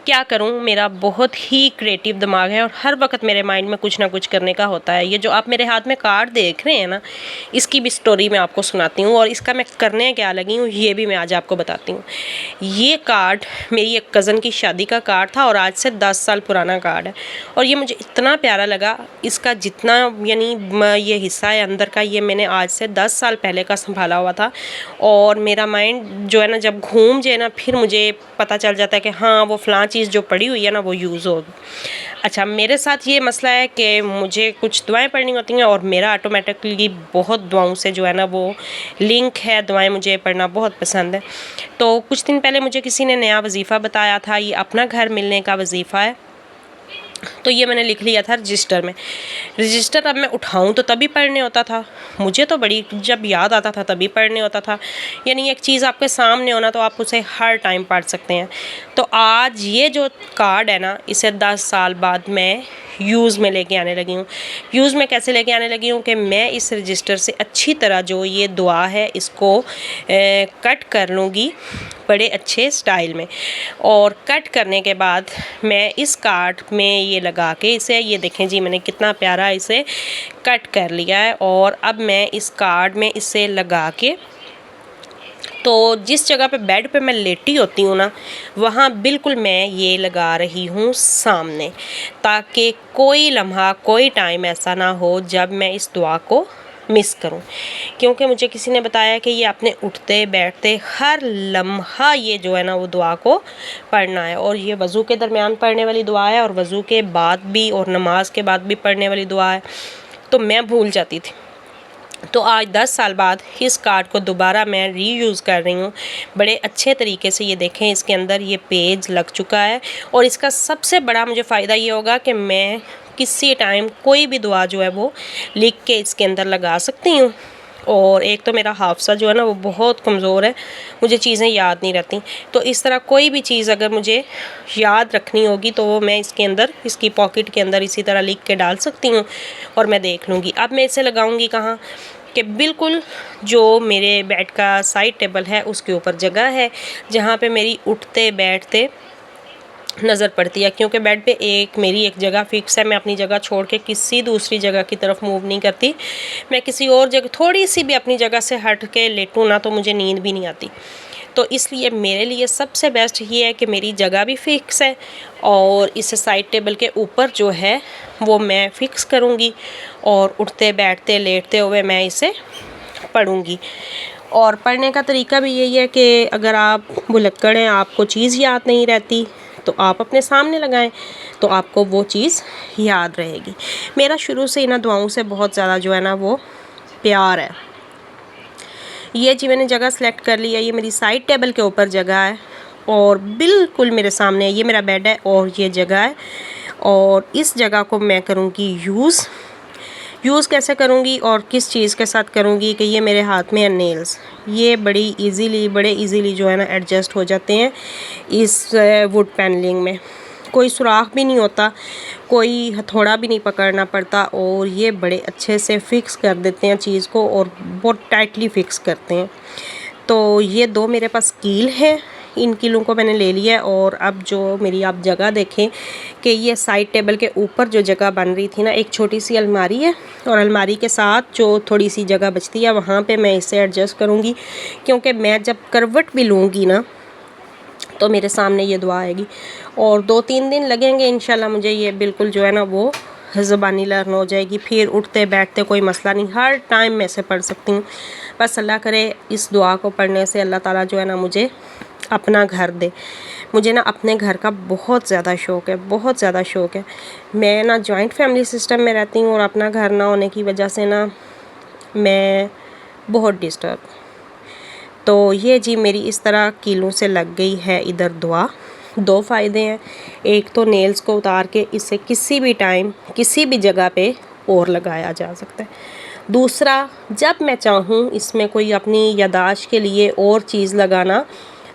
क्या करूं, मेरा बहुत ही क्रिएटिव दिमाग है और हर वक्त मेरे माइंड में कुछ ना कुछ करने का होता है। ये जो आप मेरे हाथ में कार्ड देख रहे हैं ना, इसकी भी स्टोरी मैं आपको सुनाती हूँ और इसका मैं करने क्या लगी हूँ ये भी मैं आज आपको बताती हूँ। ये कार्ड मेरी एक कज़न की शादी का कार्ड था और आज से 10 साल पुराना कार्ड है और ये मुझे इतना प्यारा लगा। इसका जितना यानी ये हिस्सा है अंदर का, ये मैंने आज से 10 साल पहले का संभाला हुआ था और मेरा माइंड जो है ना, जब घूम जाए ना, फिर मुझे पता चल जाता है कि हाँ वो फ़लाँ चीज़ जो पड़ी हुई है ना वो यूज़ होगी। अच्छा, मेरे साथ ये मसला है कि मुझे कुछ दुआएं पढ़नी होती हैं और मेरा ऑटोमेटिकली बहुत दुआओं से जो है ना वो लिंक है। दुआएं मुझे पढ़ना बहुत पसंद है। तो कुछ दिन पहले मुझे किसी ने नया वजीफ़ा बताया था, ये अपना घर मिलने का वजीफ़ा है। तो ये मैंने लिख लिया था रजिस्टर में। रजिस्टर अब मैं उठाऊं तो तभी पढ़ने होता था, मुझे तो बड़ी जब याद आता था तभी पढ़ने होता था। यानी एक चीज़ आपके सामने होना तो आप उसे हर टाइम पढ़ सकते हैं। तो आज ये जो कार्ड है ना, इसे 10 साल बाद मैं यूज़ में लेके आने लगी हूँ। यूज़ में कैसे लेके आने लगी हूँ कि मैं इस रजिस्टर से अच्छी तरह जो ये दुआ है इसको कट कर लूँगी बड़े अच्छे स्टाइल में। और कट करने के बाद मैं इस कार्ड में ये लगा के इसे, ये देखें जी मैंने कितना प्यारा इसे कट कर लिया है। और अब मैं इस कार्ड में इसे लगा के, तो जिस जगह पे बेड पे मैं लेटी होती हूँ ना, वहाँ बिल्कुल मैं ये लगा रही हूँ सामने, ताकि कोई लम्हा कोई टाइम ऐसा ना हो जब मैं इस दुआ को मिस करूं। क्योंकि मुझे किसी ने बताया कि ये अपने उठते बैठते हर लम्हा ये जो है ना वो दुआ को पढ़ना है। और ये वज़ू के दरमियान पढ़ने वाली दुआ है और वज़ू के बाद भी और नमाज के बाद भी पढ़ने वाली दुआ है। तो मैं भूल जाती थी। तो आज 10 साल बाद इस कार्ड को दोबारा मैं रीयूज़ कर रही हूँ बड़े अच्छे तरीके से। ये देखें, इसके अंदर ये पेज लग चुका है और इसका सबसे बड़ा मुझे फ़ायदा ये होगा कि मैं किसी टाइम कोई भी दुआ जो है वो लिख के इसके अंदर लगा सकती हूँ। और एक तो मेरा हाफ़ज़ा जो है ना वो बहुत कमज़ोर है, मुझे चीज़ें याद नहीं रहती। तो इस तरह कोई भी चीज़ अगर मुझे याद रखनी होगी तो वो मैं इसके अंदर, इसकी पॉकेट के अंदर इसी तरह लिख के डाल सकती हूँ और मैं देख लूँगी। अब मैं इसे लगाऊँगी कहाँ कि बिल्कुल जो मेरे बेड का साइड टेबल है उसके ऊपर जगह है जहाँ पे मेरी उठते बैठते नज़र पड़ती है। क्योंकि बेड पे मेरी एक जगह फ़िक्स है, मैं अपनी जगह छोड़ के किसी दूसरी जगह की तरफ मूव नहीं करती। मैं किसी और जगह थोड़ी सी भी अपनी जगह से हट के लेटूँ ना तो मुझे नींद भी नहीं आती। तो इसलिए मेरे लिए सबसे बेस्ट ये है कि मेरी जगह भी फ़िक्स है और इस साइड टेबल के ऊपर जो है वो मैं फ़िक्स करूँगी और उठते बैठते लेटते हुए मैं इसे पढ़ूँगी। और पढ़ने का तरीका भी यही है कि अगर आप भुलक्कड़ हैं, आपको चीज़ याद नहीं रहती, तो आप अपने सामने लगाएं तो आपको वो चीज़ याद रहेगी। मेरा शुरू से इन दुआओं से बहुत ज़्यादा जो है ना वो प्यार है। ये जी मैंने जगह सेलेक्ट कर ली है, ये मेरी साइड टेबल के ऊपर जगह है और बिल्कुल मेरे सामने ये मेरा बेड है और ये जगह है। और इस जगह को मैं करूँगी यूज़ कैसे करूँगी और किस चीज़ के साथ करूँगी कि ये मेरे हाथ में है नेल्स। ये बड़े इजीली जो है ना एडजस्ट हो जाते हैं इस वुड पैनलिंग में। कोई सुराख भी नहीं होता, कोई हथौड़ा भी नहीं पकड़ना पड़ता और ये बड़े अच्छे से फिक्स कर देते हैं चीज़ को और बहुत टाइटली फिक्स करते हैं। तो ये दो मेरे पास कील हैं, इन कीलों को मैंने ले लिया है। और अब जो मेरी आप जगह देखें कि ये साइड टेबल के ऊपर जो जगह बन रही थी ना, एक छोटी सी अलमारी है और अलमारी के साथ जो थोड़ी सी जगह बचती है वहाँ पे मैं इसे एडजस्ट करूँगी। क्योंकि मैं जब करवट भी लूँगी ना तो मेरे सामने ये दुआ आएगी और 2-3 दिन लगेंगे इंशाल्लाह मुझे ये बिल्कुल जो है ना वो ज़बानी लर्न हो जाएगी। फिर उठते बैठते कोई मसला नहीं, हर टाइम मैं इसे पढ़ सकती हूँ। बस अल्लाह करे इस दुआ को पढ़ने से अल्लाह ताला जो है ना मुझे अपना घर दे। मुझे ना अपने घर का बहुत ज़्यादा शौक़ है, बहुत ज़्यादा शौक़ है। मैं ना जॉइंट फैमिली सिस्टम में रहती हूँ और अपना घर ना होने की वजह से ना मैं बहुत डिस्टर्ब। तो ये जी मेरी इस तरह कीलों से लग गई है इधर दुआ। 2 फ़ायदे हैं, एक तो नेल्स को उतार के इसे किसी भी टाइम किसी भी जगह पे और लगाया जा सकता है। दूसरा, जब मैं चाहूँ इसमें कोई अपनी यादाश्त के लिए और चीज़ लगाना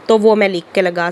तो वो मैं लिख के लगा सकती हूँ।